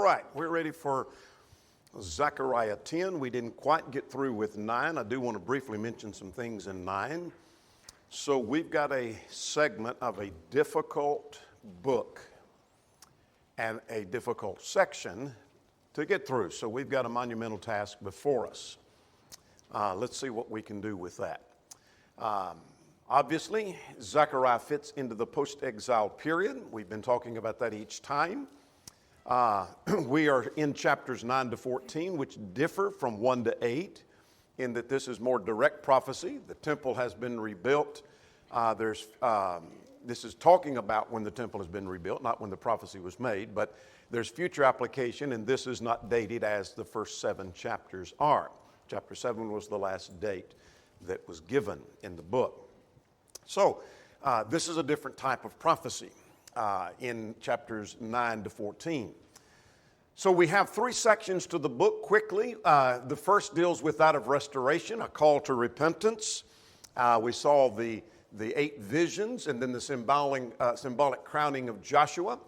right, we're ready for Zechariah 10. We didn't quite get through with 9. I do want to briefly mention some things in 9. So we've got a segment of a difficult book and a difficult section to get through. So we've got a monumental task before us. Let's see what we can do with that. Obviously, Zechariah fits into the post-exile period. We've been talking about that each time. We are in chapters 9 to 14, which differ from 1 to 8 in that this is more direct prophecy. The temple has been rebuilt. This is talking about when the temple has been rebuilt, not when the prophecy was made, but there's future application, and this is not dated as the first 7 chapters are. Chapter 7 was the last date that was given in the book. So this is a different type of prophecy in chapters 9 to 14. So we have 3 sections to the book quickly. The first deals with that of restoration, a call to repentance. We saw the 8 visions and then the symbolic crowning of Joshua.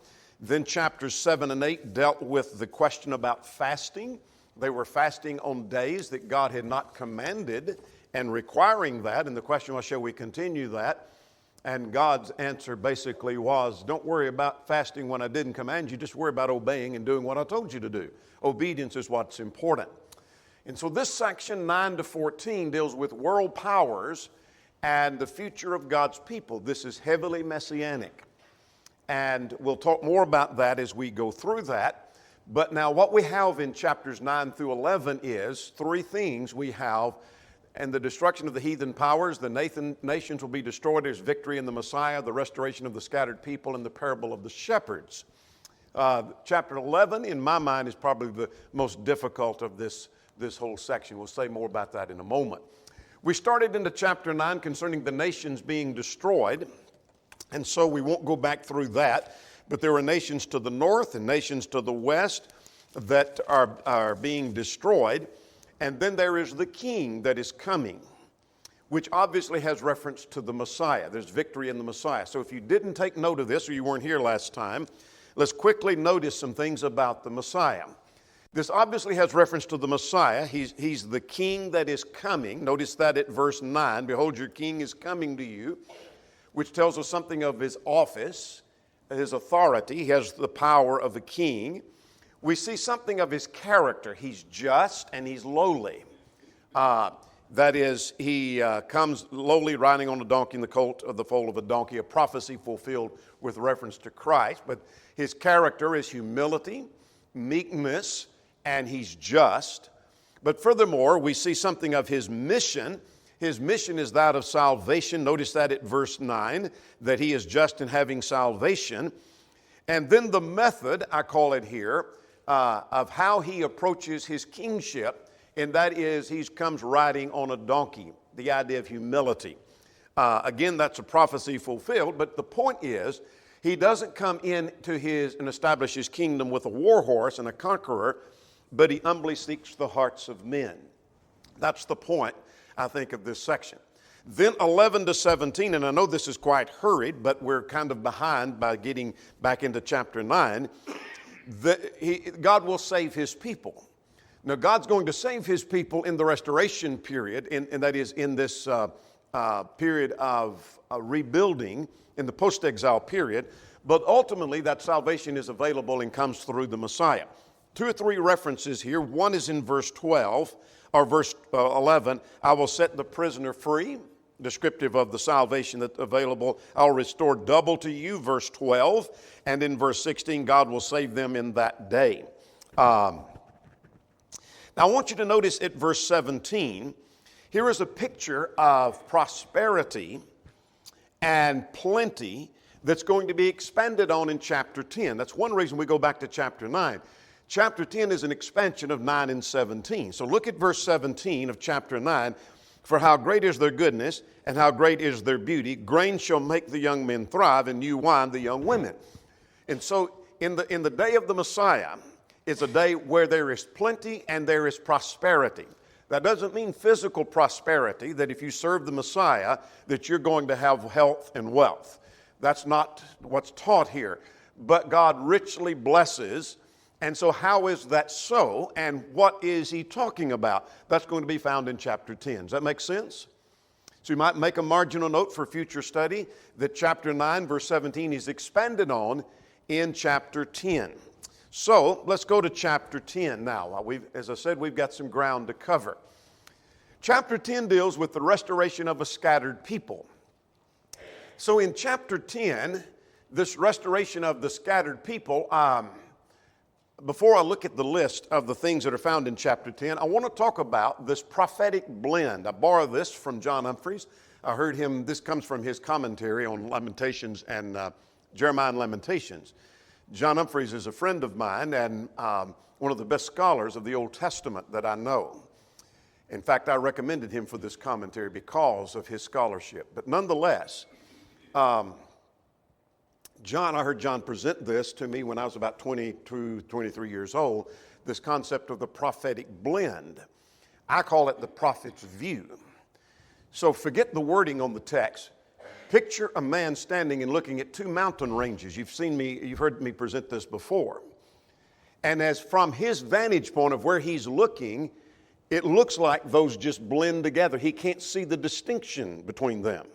Then chapters 7 and 8 dealt with the question about fasting. They were fasting on days that God had not commanded and requiring that. And the question was, shall we continue that? And God's answer basically was, don't worry about fasting when I didn't command you. Just worry about obeying and doing what I told you to do. Obedience is what's important. And so this section, 9 to 14, deals with world powers and the future of God's people. This is heavily messianic. And we'll talk more about that as we go through that. But now what we have in chapters 9 through 11 is 3 things we have. And the destruction of the heathen powers, the nations will be destroyed. There's victory in the Messiah, the restoration of the scattered people, and the parable of the shepherds. Chapter 11, in my mind, is probably the most difficult of this whole section. We'll say more about that in a moment. We started into chapter 9 concerning the nations being destroyed, and so we won't go back through that. But there are nations to the north and nations to the west that are being destroyed. And then there is the king that is coming, which obviously has reference to the Messiah. There's victory in the Messiah. So if you didn't take note of this or you weren't here last time, let's quickly notice some things about the Messiah. This obviously has reference to the Messiah. He's the king that is coming. Notice that at verse 9. Behold, your king is coming to you, which tells us something of his office, his authority. He has the power of a king. We see something of his character. He's just and he's lowly. That is, he comes lowly riding on a donkey in the colt of the foal of a donkey, a prophecy fulfilled with reference to Christ. But his character is humility, meekness, and he's just. But furthermore, we see something of his mission. His mission is that of salvation. Notice that at verse 9, that he is just in having salvation. And then the method, I call it here, of how he approaches his kingship, and that is he comes riding on a donkey, the idea of humility. Again, that's a prophecy fulfilled, but the point is he doesn't come into and establish his kingdom with a war horse and a conqueror, but he humbly seeks the hearts of men. That's the point, I think, of this section. Then 11 to 17, and I know this is quite hurried, but we're kind of behind by getting back into chapter 9. God will save his people. Now, God's going to save his people in the restoration period, and that is in this period of rebuilding, in the post-exile period. But ultimately, that salvation is available and comes through the Messiah. 2 or 3 references here. One is in verse 12, or verse 11. I will set the prisoner free, descriptive of the salvation that's available. I'll restore double to you, verse 12. And in verse 16, God will save them in that day. Now, I want you to notice at verse 17, here is a picture of prosperity and plenty that's going to be expanded on in chapter 10. That's one reason we go back to chapter 9. Chapter 10 is an expansion of 9 and 17. So look at verse 17 of chapter 9. For how great is their goodness, and how great is their beauty. Grain shall make the young men thrive, and new wine the young women. And so in the day of the Messiah, it's a day where there is plenty and there is prosperity. That doesn't mean physical prosperity, that if you serve the Messiah, that you're going to have health and wealth. That's not what's taught here. But God richly blesses And so how is that so? And what is he talking about? That's going to be found in chapter 10. Does that make sense? So you might make a marginal note for future study that chapter 9, verse 17 is expanded on in chapter 10. So let's go to chapter 10 now. As I said, we've got some ground to cover. Chapter 10 deals with the restoration of a scattered people. So in chapter 10, this restoration of the scattered people, before I look at the list of the things that are found in chapter 10, I want to talk about this prophetic blend. I borrow this from John Humphreys. I heard him, this comes from his commentary on Lamentations and Jeremiah and Lamentations. John Humphreys is a friend of mine and one of the best scholars of the Old Testament that I know. In fact, I recommended him for this commentary because of his scholarship. But nonetheless, I heard John present this to me when I was about 22, 23 years old, this concept of the prophetic blend. I call it the prophet's view. So forget the wording on the text. Picture a man standing and looking at two mountain ranges. You've heard me present this before. And as from his vantage point of where he's looking, it looks like those just blend together. He can't see the distinction between them.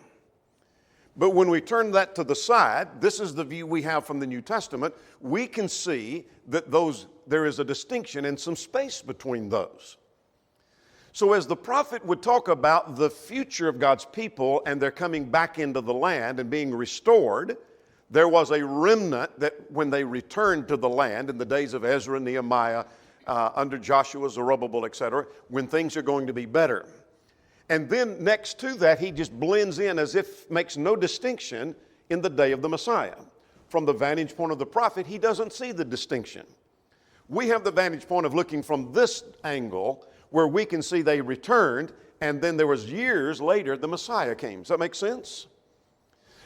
But when we turn that to the side, this is the view we have from the New Testament, we can see that there is a distinction and some space between those. So as the prophet would talk about the future of God's people and their coming back into the land and being restored, there was a remnant that when they returned to the land in the days of Ezra, Nehemiah, under Joshua, Zerubbabel, etc., when things are going to be better. And then next to that, he just blends in as if makes no distinction in the day of the Messiah. From the vantage point of the prophet, he doesn't see the distinction. We have the vantage point of looking from this angle where we can see they returned, and then there was years later the Messiah came. Does that make sense?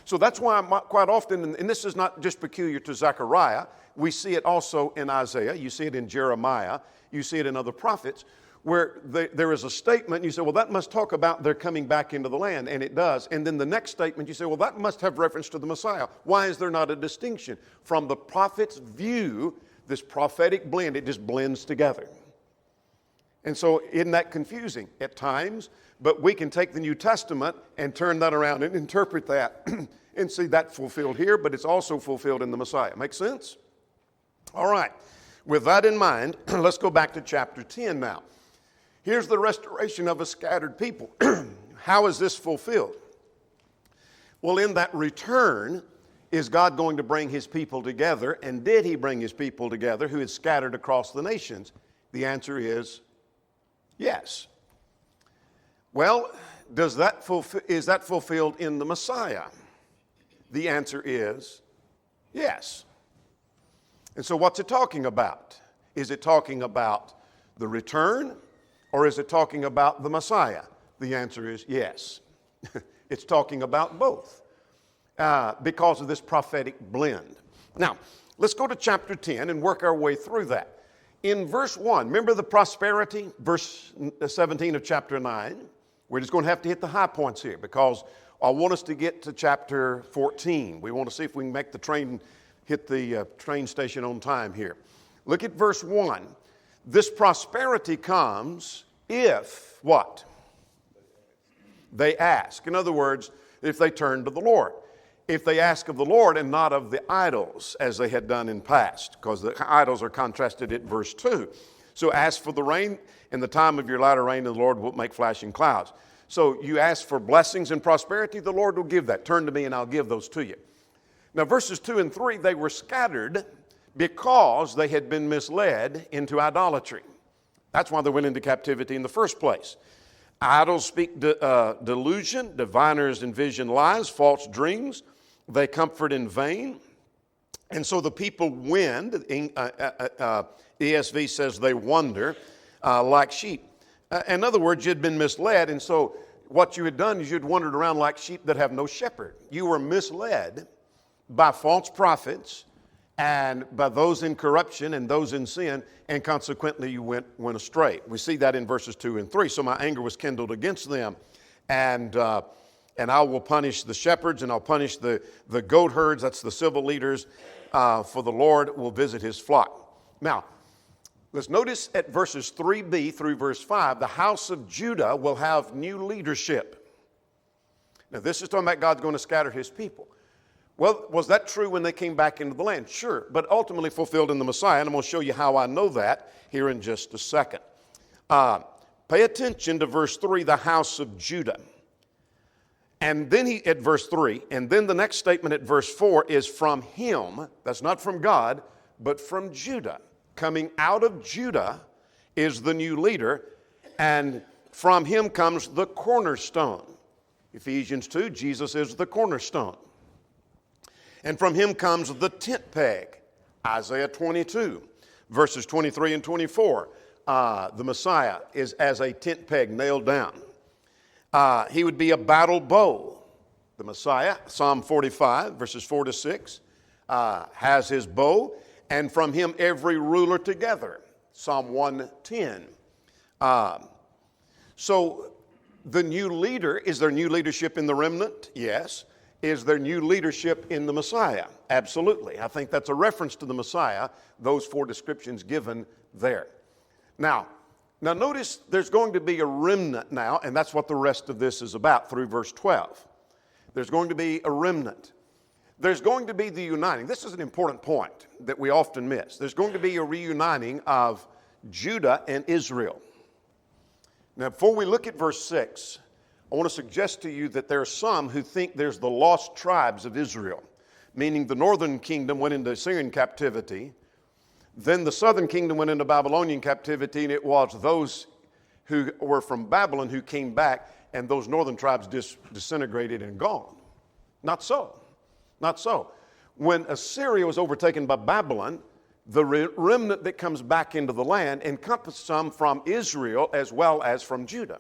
So that's why quite often, and this is not just peculiar to Zechariah, we see it also in Isaiah, you see it in Jeremiah, you see it in other prophets, where there is a statement, you say, well, that must talk about their coming back into the land, and it does. And then the next statement, you say, well, that must have reference to the Messiah. Why is there not a distinction? From the prophet's view, this prophetic blend, it just blends together. And so isn't that confusing at times? But we can take the New Testament and turn that around and interpret that and see that fulfilled here, but it's also fulfilled in the Messiah. Make sense? All right. With that in mind, let's go back to chapter 10 now. Here's the restoration of a scattered people. How is this fulfilled? Well, in that return, is God going to bring his people together? And did he bring his people together who had scattered across the nations? The answer is yes. Well, is that fulfilled in the Messiah? The answer is yes. And so what's it talking about? Is it talking about the return or is it talking about the Messiah? The answer is yes. It's talking about both because of this prophetic blend. Now, let's go to chapter 10 and work our way through that. In verse 1, remember the prosperity, verse 17 of chapter 9? We're just going to have to hit the high points here because I want us to get to chapter 14. We want to see if we can make the train hit the train station on time here. Look at verse 1. This prosperity comes if what? They ask. In other words, if they turn to the Lord. If they ask of the Lord and not of the idols as they had done in past, because the idols are contrasted at verse 2. So ask for the rain in the time of your latter rain, and the Lord will make flashing clouds. So you ask for blessings and prosperity, the Lord will give that. Turn to me and I'll give those to you. Now verses 2 and 3, they were scattered because they had been misled into idolatry. That's why they went into captivity in the first place. Idols speak delusion, diviners envision lies, false dreams. They comfort in vain. And so the people wend, ESV says they wander like sheep. In other words, you'd been misled, and so what you had done is you'd wandered around like sheep that have no shepherd. You were misled by false prophets and by those in corruption and those in sin, and consequently you went astray. We see that in verses 2 and 3. So my anger was kindled against them, and I will punish the shepherds, and I'll punish the goat herds, that's the civil leaders, for the Lord will visit his flock. Now, let's notice at verses 3b through verse 5, the house of Judah will have new leadership. Now, this is talking about God's going to scatter his people. Well, was that true when they came back into the land? Sure, but ultimately fulfilled in the Messiah, and I'm going to show you how I know that here in just a second. Pay attention to verse 3, the house of Judah. And then at verse 3, and then the next statement at verse 4 is from him, that's not from God, but from Judah. Coming out of Judah is the new leader, and from him comes the cornerstone. Ephesians 2, Jesus is the cornerstone. And from him comes the tent peg. Isaiah 22, verses 23 and 24. The Messiah is as a tent peg nailed down. He would be a battle bow. The Messiah, Psalm 45, verses 4 to 6, has his bow, and from him every ruler together. Psalm 110. So the new leader, is there new leadership in the remnant? Yes. Is there new leadership in the Messiah? Absolutely. I think that's a reference to the Messiah, those four descriptions given there. Now notice there's going to be a remnant now, and that's what the rest of this is about through verse 12. There's going to be a remnant. There's going to be the uniting. This is an important point that we often miss. There's going to be a reuniting of Judah and Israel. Now, before we look at verse 6, I want to suggest to you that there are some who think there's the lost tribes of Israel, meaning the northern kingdom went into Assyrian captivity, then the southern kingdom went into Babylonian captivity, and it was those who were from Babylon who came back, and those northern tribes disintegrated and gone. Not so. Not so. When Assyria was overtaken by Babylon, the remnant that comes back into the land encompassed some from Israel as well as from Judah.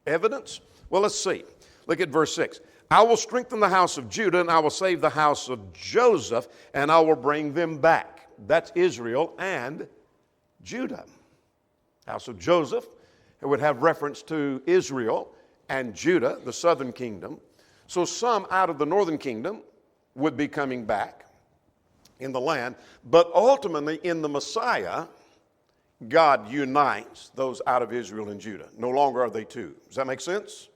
Evidence? Well, let's see. Look at verse 6. I will strengthen the house of Judah, and I will save the house of Joseph, and I will bring them back. That's Israel and Judah. House of Joseph, it would have reference to Israel and Judah, the southern kingdom. So some out of the northern kingdom would be coming back in the land, but ultimately in the Messiah, God unites those out of Israel and Judah. No longer are they two. Does that make sense?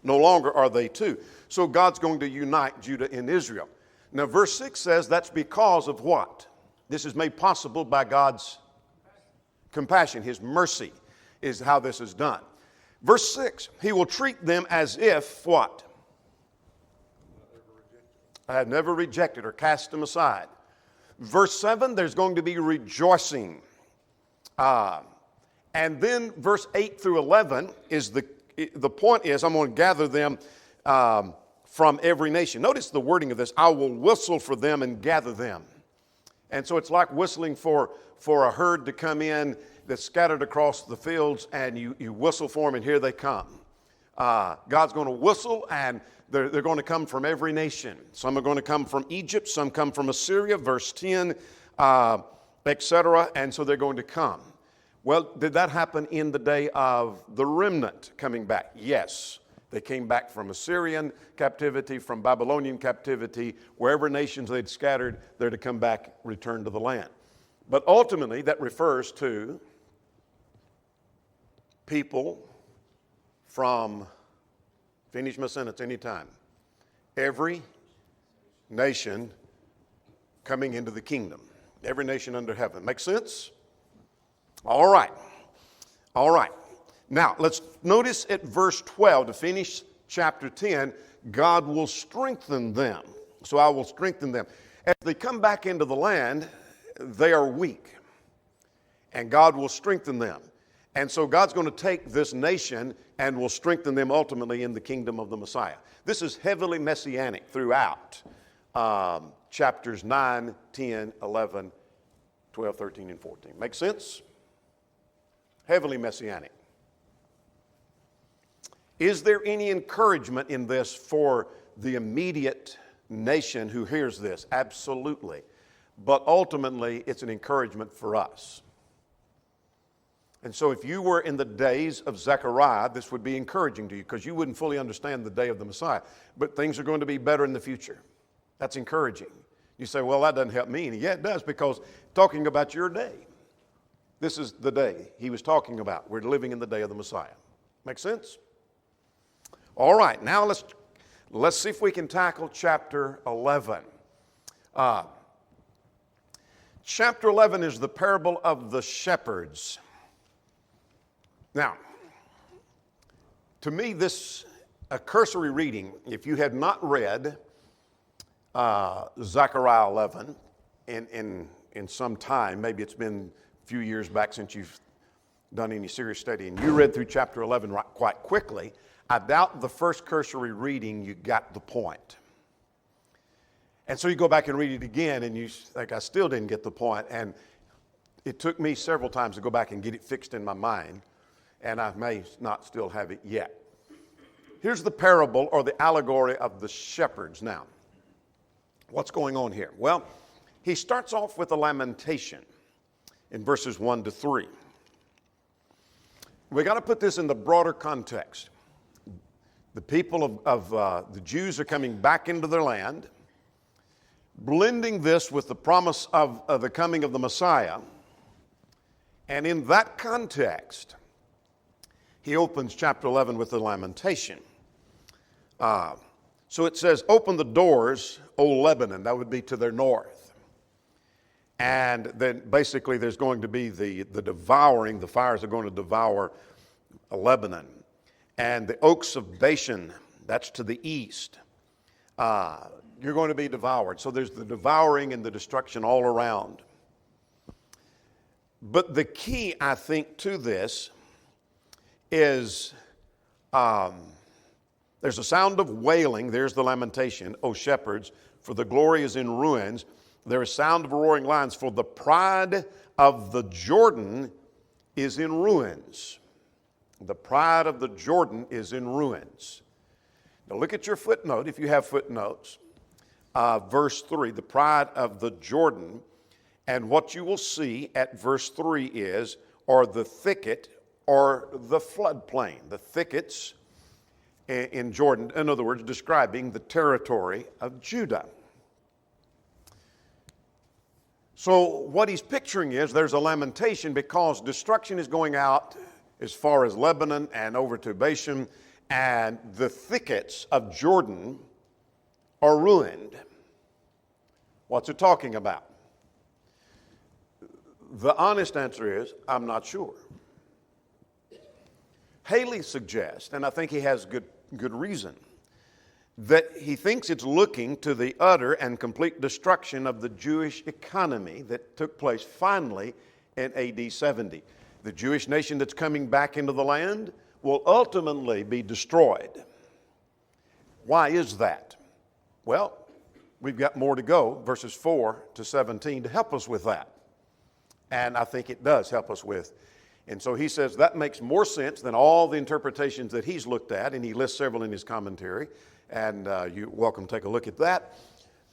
No longer are they two. So God's going to unite Judah and Israel. Now, verse 6 says that's because of what? This is made possible by God's compassion. His mercy is how this is done. Verse 6, he will treat them as if what? I had never rejected or cast them aside. Verse 7, there's going to be rejoicing. And then verse 8 through 11 is the point is I'm going to gather them from every nation. Notice the wording of this. I will whistle for them and gather them. And so it's like whistling for a herd to come in that's scattered across the fields, and you whistle for them, and here they come. God's going to whistle, and they're going to come from every nation. Some are going to come from Egypt, some come from Assyria, verse 10, etc., and so they're going to come. Well, did that happen in the day of the remnant coming back? Yes. They came back from Assyrian captivity, from Babylonian captivity, wherever nations they'd scattered, they're to come back, return to the land. But ultimately, that refers to people from, finish my sentence anytime, every nation coming into the kingdom. Every nation under heaven. Make sense? All right. All right. Now, let's notice at verse 12, to finish chapter 10, God will strengthen them. So I will strengthen them. As they come back into the land, they are weak. And God will strengthen them. And so God's going to take this nation and will strengthen them ultimately in the kingdom of the Messiah. This is heavily messianic throughout chapters 9, 10, 11, 12, 13, and 14. Make sense? Heavily messianic. Is there any encouragement in this for the immediate nation who hears this? Absolutely. But ultimately, it's an encouragement for us. And so if you were in the days of Zechariah, this would be encouraging to you because you wouldn't fully understand the day of the Messiah. But things are going to be better in the future. That's encouraging. You say, well, that doesn't help me any. Yeah, it does, because talking about your day. This is the day he was talking about. We're living in the day of the Messiah. Make sense? All right, now let's see if we can tackle chapter 11. Chapter 11 is the parable of the shepherds. Now, to me, this a cursory reading, if you had not read Zechariah 11 in some time, maybe it's been a few years back since you've done any serious study, and you read through chapter 11 quite quickly, I doubt the first cursory reading you got the point. And so you go back and read it again, and you think, I still didn't get the point. And it took me several times to go back and get it fixed in my mind, and I may not still have it yet. Here's the parable or the allegory of the shepherds now. What's going on here? Well, he starts off with a lamentation in verses 1 to 3. We got to put this in the broader context. The people of the Jews are coming back into their land, blending this with the promise of the coming of the Messiah. And in that context, he opens chapter 11 with a lamentation. So it says, open the doors, O Lebanon. That would be to their north. And then basically there's going to be the devouring. The fires are going to devour Lebanon. And the oaks of Bashan, that's to the east. You're going to be devoured. So there's the devouring and the destruction all around. But the key, I think, to this is there's a sound of wailing. There's the lamentation. O shepherds, for the glory is in ruins. There is sound of roaring lions, for the pride of the Jordan is in ruins. The pride of the Jordan is in ruins. Now look at your footnote, if you have footnotes. Verse 3, the pride of the Jordan. And what you will see at verse 3 is, or the thicket, or the floodplain. The thickets in Jordan, in other words, describing the territory of Judah. So what he's picturing is there's a lamentation because destruction is going out as far as Lebanon and over to Bashan, and the thickets of Jordan are ruined. What's it talking about? The honest answer is, I'm not sure. Haley suggests, and I think he has good reason, that he thinks it's looking to the utter and complete destruction of the Jewish economy that took place finally in AD 70. The Jewish nation that's coming back into the land will ultimately be destroyed. Why is that? Well, we've got more to go, verses 4 to 17, to help us with that. And I think it does help us with. And so he says that makes more sense than all the interpretations that he's looked at, and he lists several in his commentary. And you're welcome to take a look at that.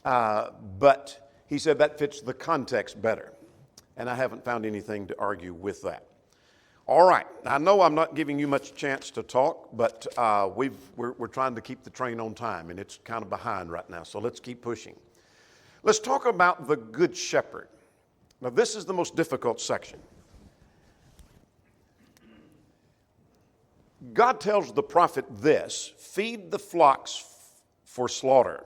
But he said that fits the context better. And I haven't found anything to argue with that. All right. I know I'm not giving you much chance to talk, but we're trying to keep the train on time, and it's kind of behind right now. So let's keep pushing. Let's talk about the Good Shepherd. Now, this is the most difficult section. God tells the prophet this, feed the flocks for slaughter,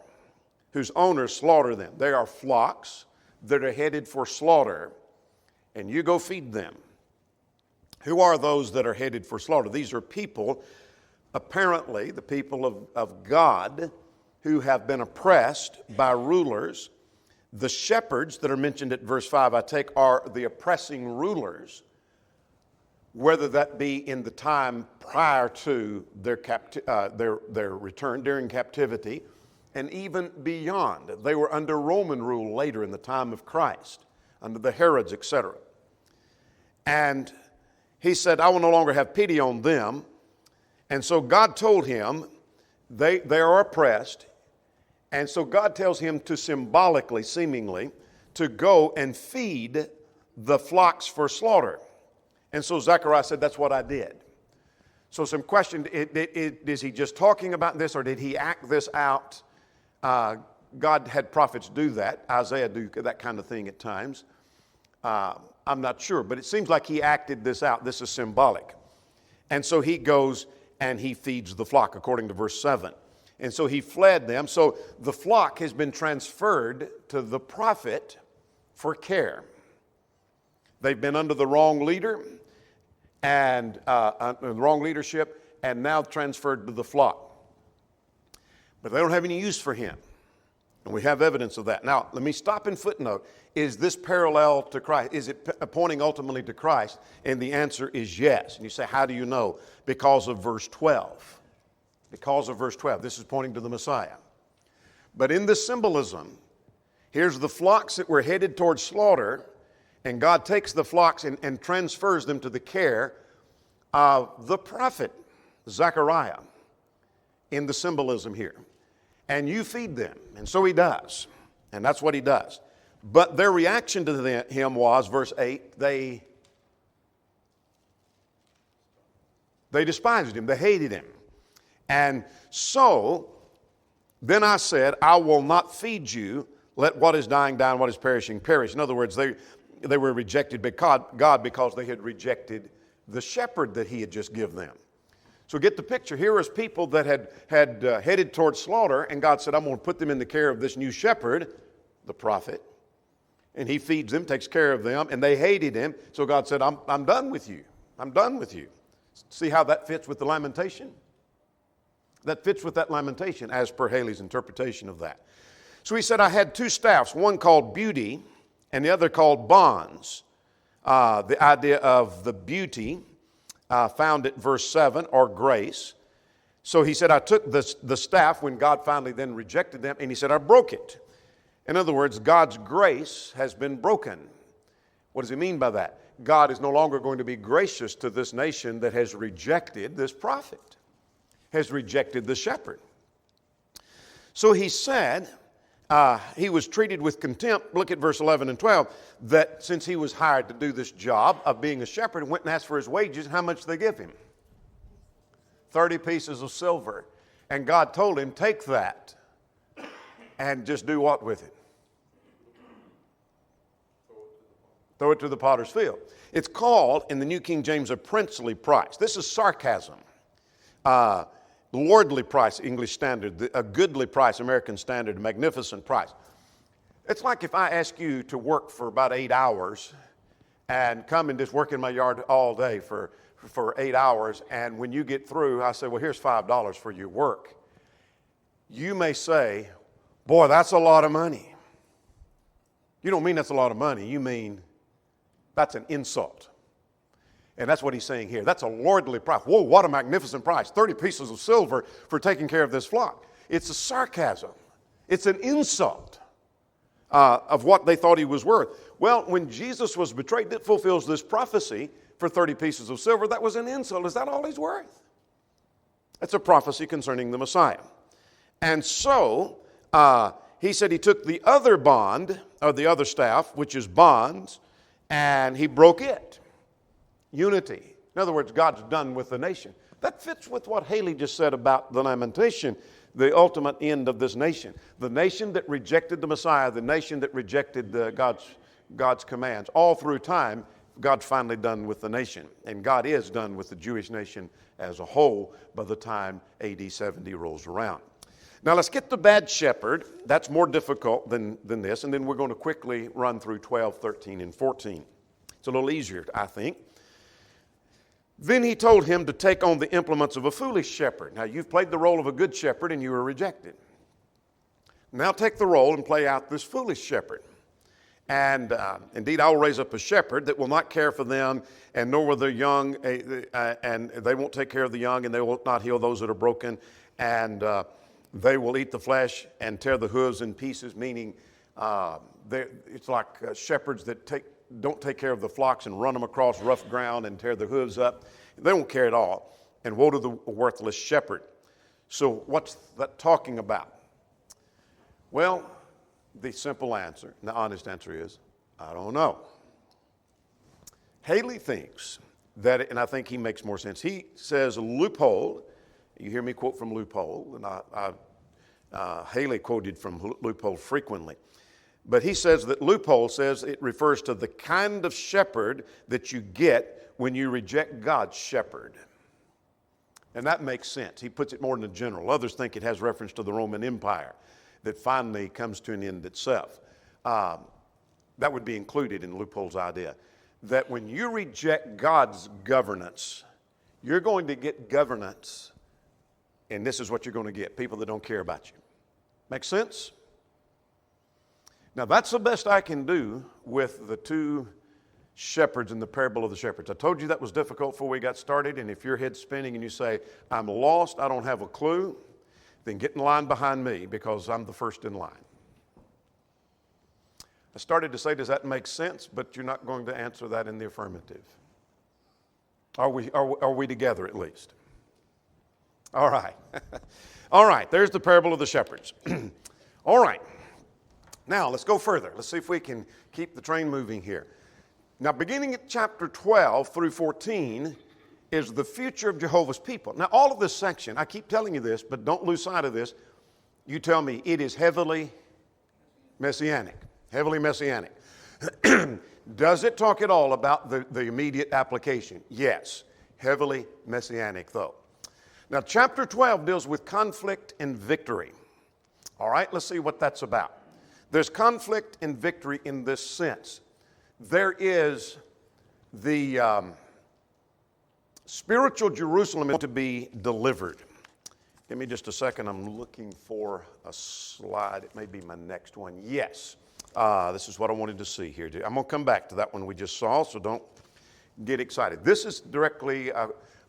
whose owners slaughter them. They are flocks that are headed for slaughter, and you go feed them. Who are those that are headed for slaughter? These are people, apparently the people of God, who have been oppressed by rulers. The shepherds that are mentioned at verse 5, I take, are the oppressing rulers, whether that be in the time prior to their return during captivity, and even beyond. They were under Roman rule later in the time of Christ, under the Herods, etc. And he said, I will no longer have pity on them. And so God told him, they are oppressed. And so God tells him to symbolically, seemingly, to go and feed the flocks for slaughter. And so Zechariah said, that's what I did. So some question, is he just talking about this, or did he act this out, God had prophets do that. Isaiah do that kind of thing at times. I'm not sure, but it seems like he acted this out. This is symbolic. And so he goes and he feeds the flock, according to verse 7. And so he fled them. So the flock has been transferred to the prophet for care. They've been under the wrong leader and wrong leadership, and now transferred to the flock. But they don't have any use for him. And we have evidence of that. Now, let me stop and footnote. Is this parallel to Christ? Is it pointing ultimately to Christ? And the answer is yes. And you say, how do you know? Because of verse 12. Because of verse 12. This is pointing to the Messiah. But in this symbolism, here's the flocks that were headed towards slaughter, and God takes the flocks and transfers them to the care of the prophet Zechariah in the symbolism here. And you feed them. And so he does. And that's what he does. But their reaction to him was, verse 8, they despised him. They hated him. And so, then I said, I will not feed you. Let what is dying die and what is perishing perish. In other words, they were rejected by God because they had rejected the shepherd that he had just given them. So get the picture. Here is people that had headed towards slaughter, and God said, I'm going to put them in the care of this new shepherd, the prophet. And he feeds them, takes care of them, and they hated him. So God said, I'm done with you. I'm done with you. See how that fits with the lamentation? That fits with that lamentation as per Haley's interpretation of that. So he said, I had two staffs, one called beauty and the other called bonds. The idea of the beauty found at verse 7, or grace. So he said, I took the staff when God finally then rejected them, and he said, I broke it. In other words, God's grace has been broken. What does he mean by that? God is no longer going to be gracious to this nation that has rejected this prophet, has rejected the shepherd. So he said, he was treated with contempt. Look at verse 11 and 12, that since he was hired to do this job of being a shepherd, and went and asked for his wages, how much did they give him? 30 pieces of silver. And God told him, take that and just do what with it? Throw it to the potter's field. It's called, in the New King James, a princely price. This is sarcasm. Lordly price, English Standard, a goodly price, American Standard, magnificent price. It's like if I ask you to work for about 8 hours and come and just work in my yard all day for 8 hours, and when you get through, I say, well, here's $5 for your work. You may say, boy, that's a lot of money. You don't mean that's a lot of money. You mean that's an insult. And that's what he's saying here. That's a lordly price. Whoa, what a magnificent price. 30 pieces of silver for taking care of this flock. It's a sarcasm. It's an insult of what they thought he was worth. Well, when Jesus was betrayed, that fulfills this prophecy for 30 pieces of silver. That was an insult. Is that all he's worth? That's a prophecy concerning the Messiah. And so, he said he took the other bond, or the other staff, which is bonds, and he broke it. Unity. In other words, God's done with the nation. That fits with what Haley just said about the lamentation, the ultimate end of this nation. The nation that rejected the Messiah, the nation that rejected God's commands. All through time, God's finally done with the nation. And God is done with the Jewish nation as a whole by the time AD 70 rolls around. Now let's get the bad shepherd. That's more difficult than this. And then we're going to quickly run through 12, 13, and 14. It's a little easier, I think. Then he told him to take on the implements of a foolish shepherd. Now, you've played the role of a good shepherd and you were rejected. Now take the role and play out this foolish shepherd. And indeed, I will raise up a shepherd that will not care for them, and nor will their young, and they won't take care of the young, and they will not heal those that are broken, and they will eat the flesh and tear the hooves in pieces, meaning it's like shepherds that don't take care of the flocks and run them across rough ground and tear the hooves up. They don't care at all. And woe to the worthless shepherd. So what's that talking about? Well, the simple answer, the honest answer is, I don't know. Haley thinks that, and I think he makes more sense. He says loophole. You hear me quote from loophole, and Haley quoted from Loophole frequently. But he says that Loophole says it refers to the kind of shepherd that you get when you reject God's shepherd. And that makes sense. He puts it more in the general. Others think it has reference to the Roman Empire that finally comes to an end itself. That would be included in Loophole's idea. That when you reject God's governance, you're going to get governance, and this is what you're going to get, people that don't care about you. Make sense? Now, that's the best I can do with the two shepherds in the parable of the shepherds. I told you that was difficult before we got started, and if your head's spinning and you say, I'm lost, I don't have a clue, then get in line behind me because I'm the first in line. I started to say, does that make sense? But you're not going to answer that in the affirmative. Are we together at least? All right. All right, there's the parable of the shepherds. All right. Now, let's go further. Let's see if we can keep the train moving here. Now, beginning at chapter 12 through 14 is the future of Jehovah's people. Now, all of this section, I keep telling you this, but don't lose sight of this. You tell me it is heavily messianic. Heavily messianic. Does it talk at all about the immediate application? Yes. Heavily messianic, though. Now, chapter 12 deals with conflict and victory. All right, let's see what that's about. There's conflict and victory in this sense. There is the spiritual Jerusalem to be delivered. Give me just a second. I'm looking for a slide. It may be my next one. Yes. This is what I wanted to see here. I'm going to come back to that one we just saw, so don't get excited. This is directly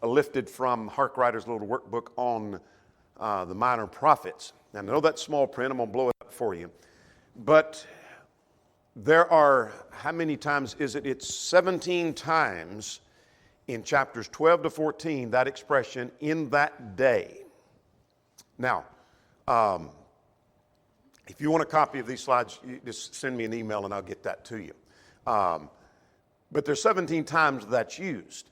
lifted from Harkwriter's little workbook on the minor prophets. Now, I know that's small print. I'm going to blow it up for you. But there are, how many times is it? It's 17 times in chapters 12 to 14, that expression, in that day. Now, if you want a copy of these slides, you just send me an email and I'll get that to you. But there's 17 times that's used.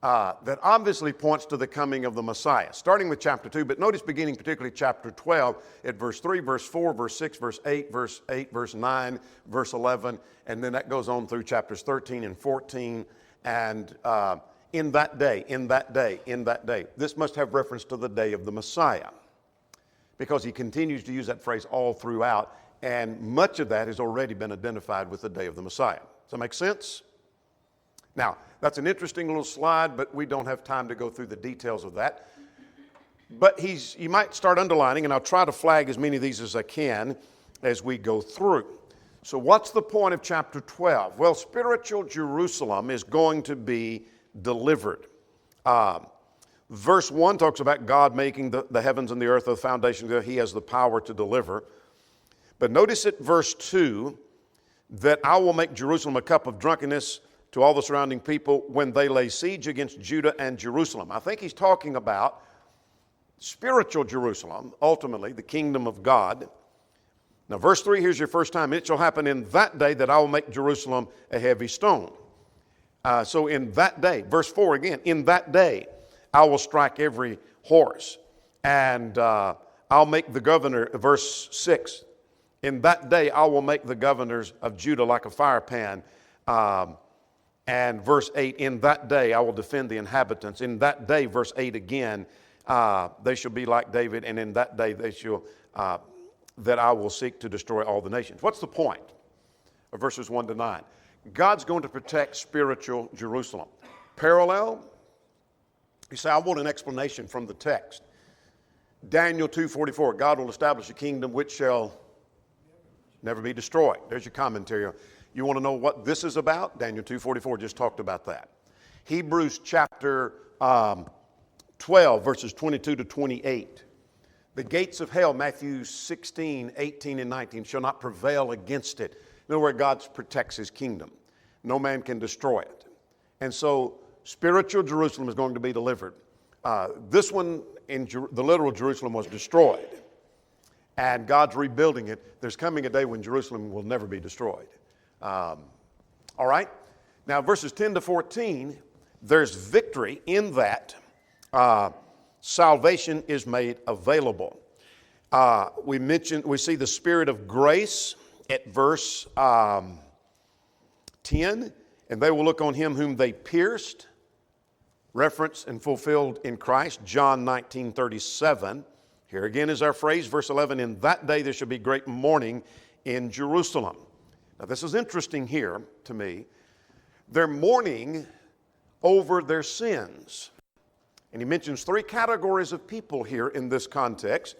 That obviously points to the coming of the Messiah, starting with chapter 2, but notice beginning particularly chapter 12 at verse 3, verse 4, verse 6, verse 8, verse 9, verse 11, and then that goes on through chapters 13 and 14, and in that day, in that day, in that day. This must have reference to the day of the Messiah, because he continues to use that phrase all throughout, and much of that has already been identified with the day of the Messiah. Does that make sense? Now, that's an interesting little slide, but we don't have time to go through the details of that. But you might start underlining, and I'll try to flag as many of these as I can as we go through. So what's the point of chapter 12? Well, spiritual Jerusalem is going to be delivered. Verse 1 talks about God making the heavens and the earth, the foundation that he has the power to deliver. But notice at verse 2 that I will make Jerusalem a cup of drunkenness to all the surrounding people when they lay siege against Judah and Jerusalem. I think he's talking about spiritual Jerusalem, ultimately the kingdom of God. Now, verse 3, here's your first time. It shall happen in that day that I will make Jerusalem a heavy stone. So in that day, verse 4 again, in that day I will strike every horse, and I'll make the governor, verse 6, in that day I will make the governors of Judah like a fire pan. And verse 8, in that day I will defend the inhabitants. In that day, verse 8 again, they shall be like David, and in that day they shall, that I will seek to destroy all the nations. What's the point of verses 1 to 9? God's going to protect spiritual Jerusalem. Parallel, you say, I want an explanation from the text. Daniel 2:44, God will establish a kingdom which shall never be destroyed. There's your commentary. You want to know what this is about? Daniel 2:44 just talked about that. Hebrews chapter 12, verses 22 to 28. The gates of hell, Matthew 16, 18, and 19, shall not prevail against it. In other words, God protects his kingdom. No man can destroy it. And so spiritual Jerusalem is going to be delivered. This one, the literal Jerusalem, was destroyed. And God's rebuilding it. There's coming a day when Jerusalem will never be destroyed. All right? Now, verses 10 to 14, there's victory in that salvation is made available. We see the Spirit of grace at verse 10, and they will look on him whom they pierced, referenced and fulfilled in Christ, John 19:37. Here again is our phrase, verse 11, in that day there shall be great mourning in Jerusalem. Now this is interesting here to me. They're mourning over their sins. And he mentions three categories of people here in this context.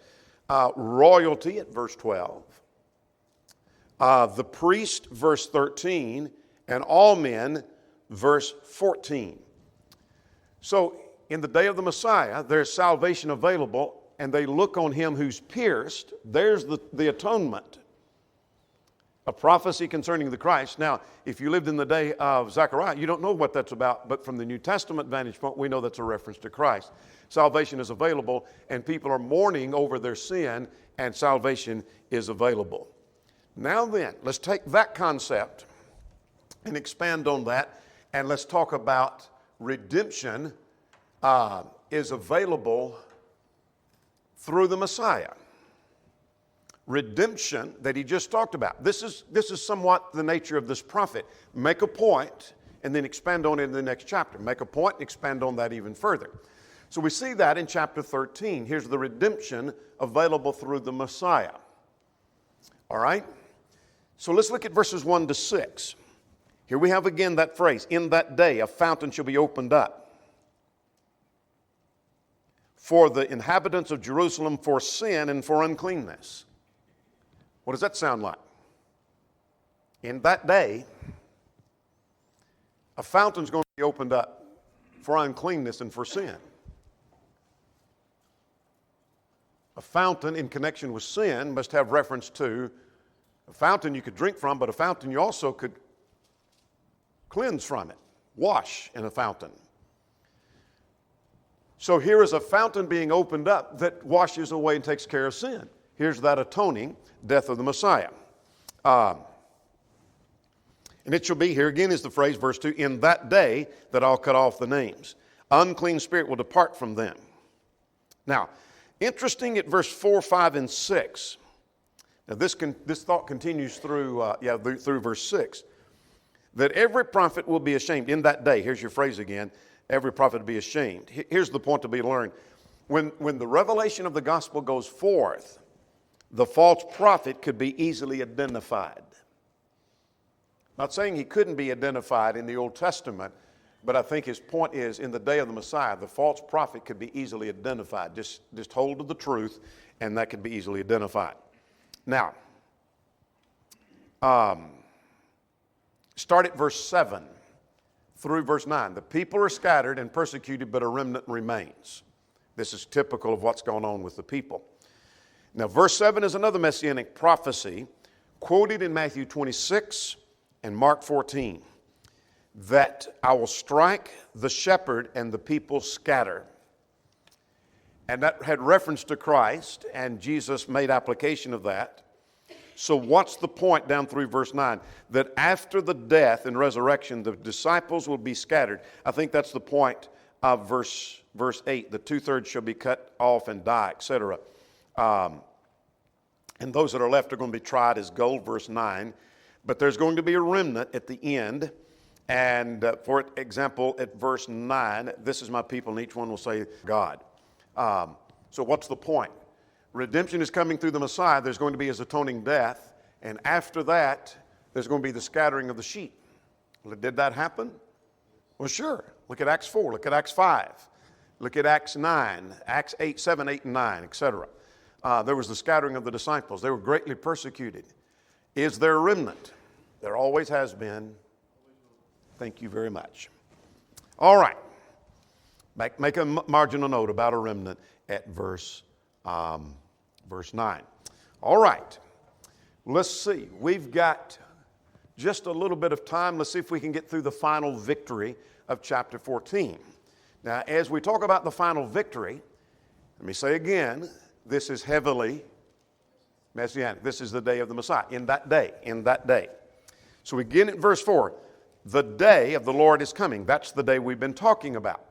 Royalty at verse 12, the priest, verse 13, and all men, verse 14. So in the day of the Messiah, there's salvation available, and they look on him who's pierced. There's the atonement, a prophecy concerning the Christ. Now, if you lived in the day of Zechariah, you don't know what that's about, but from the New Testament vantage point, we know that's a reference to Christ. Salvation is available, and people are mourning over their sin, and salvation is available. Now then, let's take that concept and expand on that, and let's talk about redemption is available through the Messiah. Redemption that he just talked about. This is somewhat the nature of this prophet. Make a point and then expand on it in the next chapter. Make a point and expand on that even further. So we see that in chapter 13. Here's the redemption available through the Messiah. All right? So let's look at verses 1 to 6. Here we have again that phrase, in that day a fountain shall be opened up for the inhabitants of Jerusalem for sin and for uncleanness. What does that sound like? In that day, a fountain's going to be opened up for uncleanness and for sin. A fountain in connection with sin must have reference to a fountain you could drink from, but a fountain you also could cleanse from it, wash in a fountain. So here is a fountain being opened up that washes away and takes care of sin. Here's that atoning death of the Messiah. And it shall be, here again is the phrase, verse 2, in that day that I'll cut off the names. Unclean spirit will depart from them. Now, interesting at verse 4, 5, and 6. Now this thought continues through verse 6. That every prophet will be ashamed in that day. Here's your phrase again. Every prophet will be ashamed. Here's the point to be learned. When the revelation of the gospel goes forth, the false prophet could be easily identified. Not saying he couldn't be identified in the Old Testament, but I think his point is in the day of the Messiah, the false prophet could be easily identified. Just hold to the truth, and that could be easily identified. Now, start at verse 7 through verse 9. The people are scattered and persecuted, but a remnant remains. This is typical of what's going on with the people. Now, verse 7 is another messianic prophecy quoted in Matthew 26 and Mark 14, that I will strike the shepherd and the people scatter. And that had reference to Christ, and Jesus made application of that. So what's the point down through verse 9? That after the death and resurrection, the disciples will be scattered. I think that's the point of verse 8. The 2/3 shall be cut off and die, etc. And those that are left are going to be tried as gold, verse 9. But there's going to be a remnant at the end. And for example, at verse 9, this is my people, and each one will say, God. So what's the point? Redemption is coming through the Messiah. There's going to be his atoning death. And after that, there's going to be the scattering of the sheep. Well, did that happen? Well, sure. Look at Acts 4. Look at Acts 5. Look at Acts 9. Acts 8, 7, 8, and 9, etc. There was the scattering of the disciples. They were greatly persecuted. Is there a remnant? There always has been. Thank you very much. All right. Make a marginal note about a remnant at verse 9. All right. Let's see. We've got just a little bit of time. Let's see if we can get through the final victory of chapter 14. Now, as we talk about the final victory, let me say again, this is heavily messianic. This is the day of the Messiah. In that day. So we begin at verse 4. The day of the Lord is coming. That's the day we've been talking about.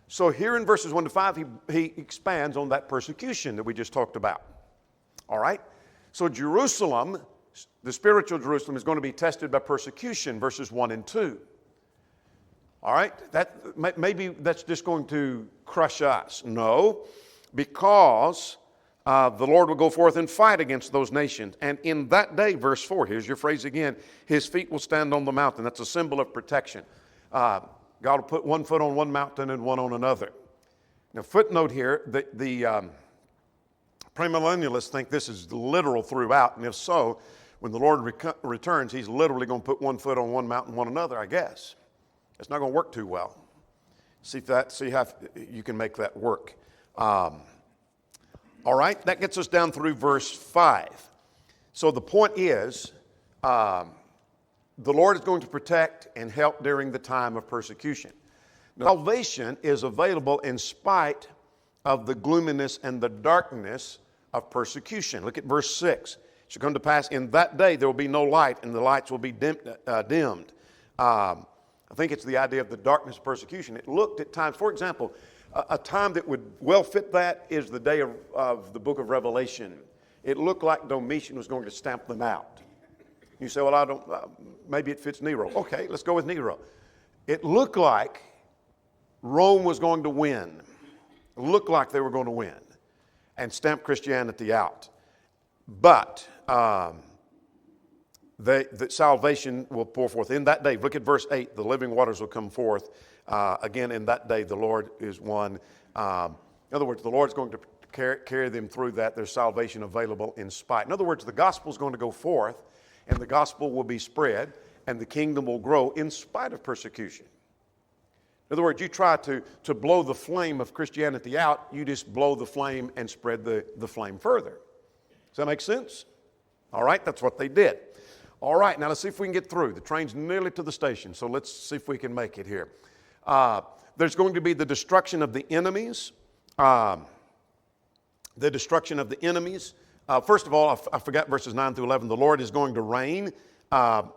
So here in verses 1 to 5, he expands on that persecution that we just talked about. All right? So Jerusalem, the spiritual Jerusalem, is going to be tested by persecution, verses 1 and 2. All right? Maybe that's just going to crush us. No, because the Lord will go forth and fight against those nations. And in that day, verse 4, here's your phrase again, his feet will stand on the mountain. That's a symbol of protection. God will put one foot on one mountain and one on another. Now, footnote here, the premillennialists think this is literal throughout, and if so, when the Lord returns, he's literally going to put one foot on one mountain, one another, I guess. It's not going to work too well. See how you can make that work. All right, that gets us down through verse 5. So the point is, the Lord is going to protect and help during the time of persecution. Now, salvation is available in spite of the gloominess and the darkness of persecution. Look at verse 6. It shall come to pass in that day there will be no light, and the lights will be dimmed. I think it's the idea of the darkness of persecution. It looked at times, for example, a time that would well fit that is the day of the book of Revelation. It looked like Domitian was going to stamp them out. You say, well, maybe it fits Nero. Okay, let's go with Nero. It looked like Rome was going to win. It looked like they were going to win and stamp Christianity out. But the salvation will pour forth in that day. Look at verse 8. The living waters will come forth. Again, in that day, the Lord is one. In other words, the Lord is going to carry them through that. There's salvation available in spite. In other words, the gospel is going to go forth, and the gospel will be spread, and the kingdom will grow in spite of persecution. In other words, you try to blow the flame of Christianity out, you just blow the flame and spread the flame further. Does that make sense? All right, that's what they did. All right, now let's see if we can get through. The train's nearly to the station, so let's see if we can make it here. There's going to be the destruction of the enemies. The destruction of the enemies. First of all, I forgot verses 9 through 11. The Lord is going to reign.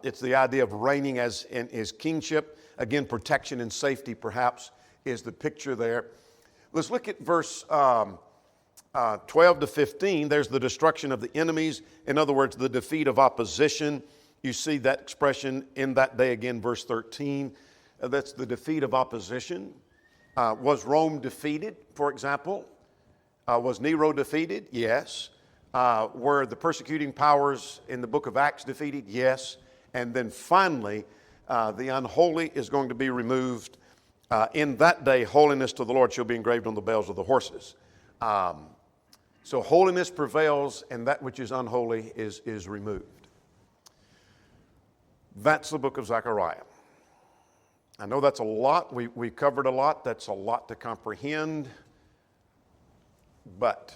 It's the idea of reigning as in his kingship. Again, protection and safety perhaps is the picture there. Let's look at verse 12 to 15. There's the destruction of the enemies. In other words, the defeat of opposition. You see that expression in that day again, verse 13. That's the defeat of opposition. Was Rome defeated, for example? Was Nero defeated? Yes. Were the persecuting powers in the book of Acts defeated? Yes. And then finally, the unholy is going to be removed. In that day, holiness to the Lord shall be engraved on the bells of the horses. So holiness prevails, and that which is unholy is removed. That's the book of Zechariah. I know that's a lot. We covered a lot. That's a lot to comprehend. But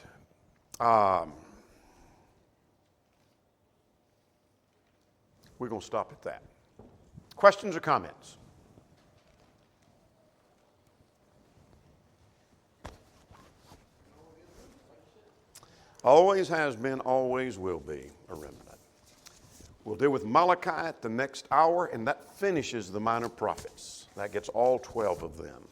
we're going to stop at that. Questions or comments? Always has been, always will be a remnant. We'll deal with Malachi at the next hour, and that finishes the minor prophets. That gets all 12 of them.